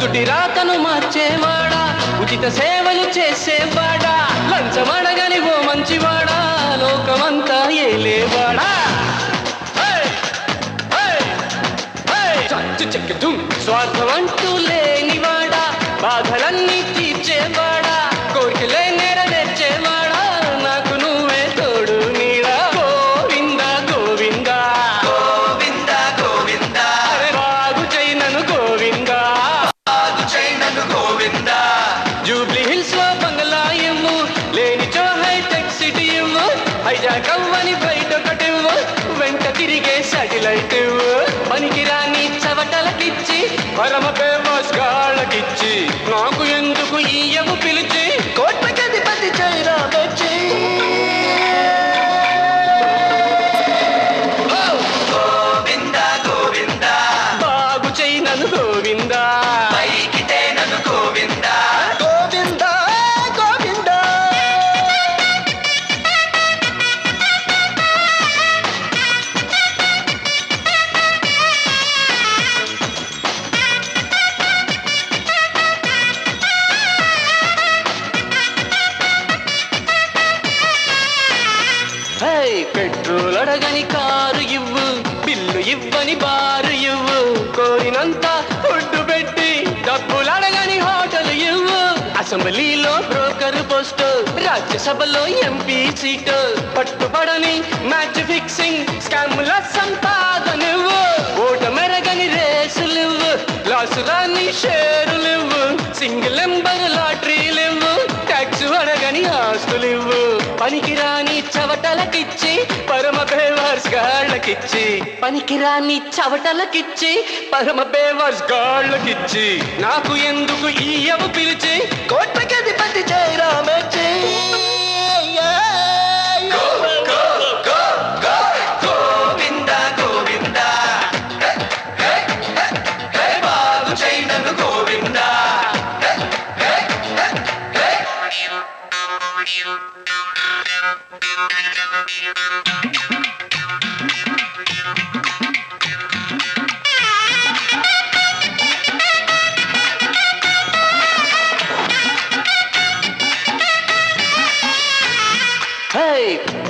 నుదుటి రాతను మార్చేవాడా, ఉచిత సేవలు చేసేవాడా, లంచమడగని ఓ మంచివాడా, లోకమంతా ఏలేవాడా. స్వార్థం అంటూ లేనివాడా, బాధలన్నీ తీర్చేవాడా, కోరికలే నెరవేర్చేవాడా, నాకు నువ్వే తోడు నీడా. గోవింద గోవింద గోవింద గోవింద, బాగు చేయనను గోవింద, బాగు చేయనను గోవింద. జూబ్లీ హిల్స్ లో బంగ్లా ఇవ్వు, లేనిచో హైటెక్ సిటీ ఇవ్వు, హైజాక్ అవ్వని బయట ఒకటివ్వు, వెంట తిరిగే సాటిలైట్ ఇవ్వు. పనికిరాని చవటలకిచ్చి పరమ ఫేమస్ గాళ్ళకిచ్చి, నాకు ఎందుకు ఈయము పిలిచి కోట్లకి అధిపతి చేయరా వచ్చి. గోవింద గోవింద, బాగు చేయనను గోవింద, పైకితే నన్ను గోవింద, గోవింద గోవింద. పెట్రోల్ అడగని కారు ఇవ్వు, బిల్లు ఇవ్వని బారు ఇవ్వు, కోరినంత ఫుడ్ పెట్టి డబ్బులు అడగని హోటల్ ఇవ్వు. అసెంబ్లీలో బ్రోకర్ పోస్ట్, రాజ్యసభలో ఎంపీ సీటు, పట్టుబడని మ్యాచ్ ఫిక్సింగ్ స్కాముల సంపాదనివ్వు. ఓటమెరగని రేసులివ్వు, గ్లాసులని షేరులివ్వు, సింగిల్ నెంబర్ లాటరీలివ్వు, ట్యాక్స్ అడగని ఆస్తులివ్వు. పనికిరాని చవటలకిచ్చి పరమ బేవర్స్ గాళ్ళకిచ్చి, పనికిరాని చవటలకిచ్చి పరమ బేవర్స్ గాళ్ళకిచ్చి, నాకు ఎందుకు ఈయవు పిలిచి కోట్లకి అధిపతి జయరామచ్చి. గోవింద గోవింద, బాగు చేయనను గోవింద.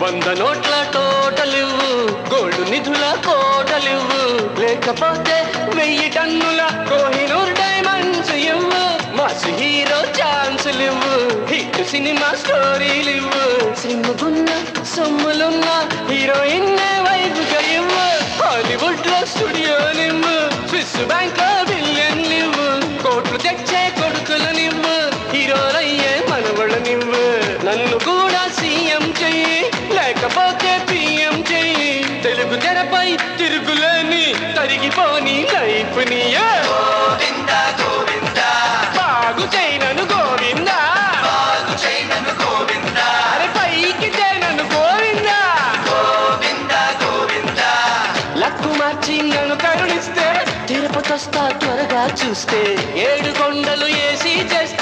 వంద నోట్ల టోటలివ్వు, గోల్డ్ నిధుల కోటలివ్వు, లేకపోతే 1000 టన్నుల కోహినూర్ డైమండ్స్ ఇవ్వు. మాస్ హీరో ఛాన్సులివ్వు, హిట్ సినిమా స్టోరీలివ్వు, సిమ్ముగున్న సొమ్ములున్న హీరోయిన్ వైపుగా ఇవ్వు. హాలీవుడ్ లో స్టూడియోనివ్వు, స్విస్ బ్యాంక్ లో బిలియన్లివ్వు, కోట్లు తెచ్చే కొడుకులనివ్వు, హీరోలయ్యే మనవళ్ళనివ్వు. నన్ను కూడా సీఎం చెయ్యి, లేకపోతే పిఎం చెయ్యి, తెలుగు తెరపై తిరుగులేని తరిగిపోని లైఫ్ ని. గోవింద గోవింద, బాగు చేయనను గోవింద, బాగు చేయనను గోవింద, అరే పైకి చేయనను గోవింద, గోవింద గోవింద. లక్కు మార్చి నన్ను కరుణిస్తే, తిరుపతొస్తా త్వరగా చూస్తే, 7 కొండలు ఏసీ చేస్తే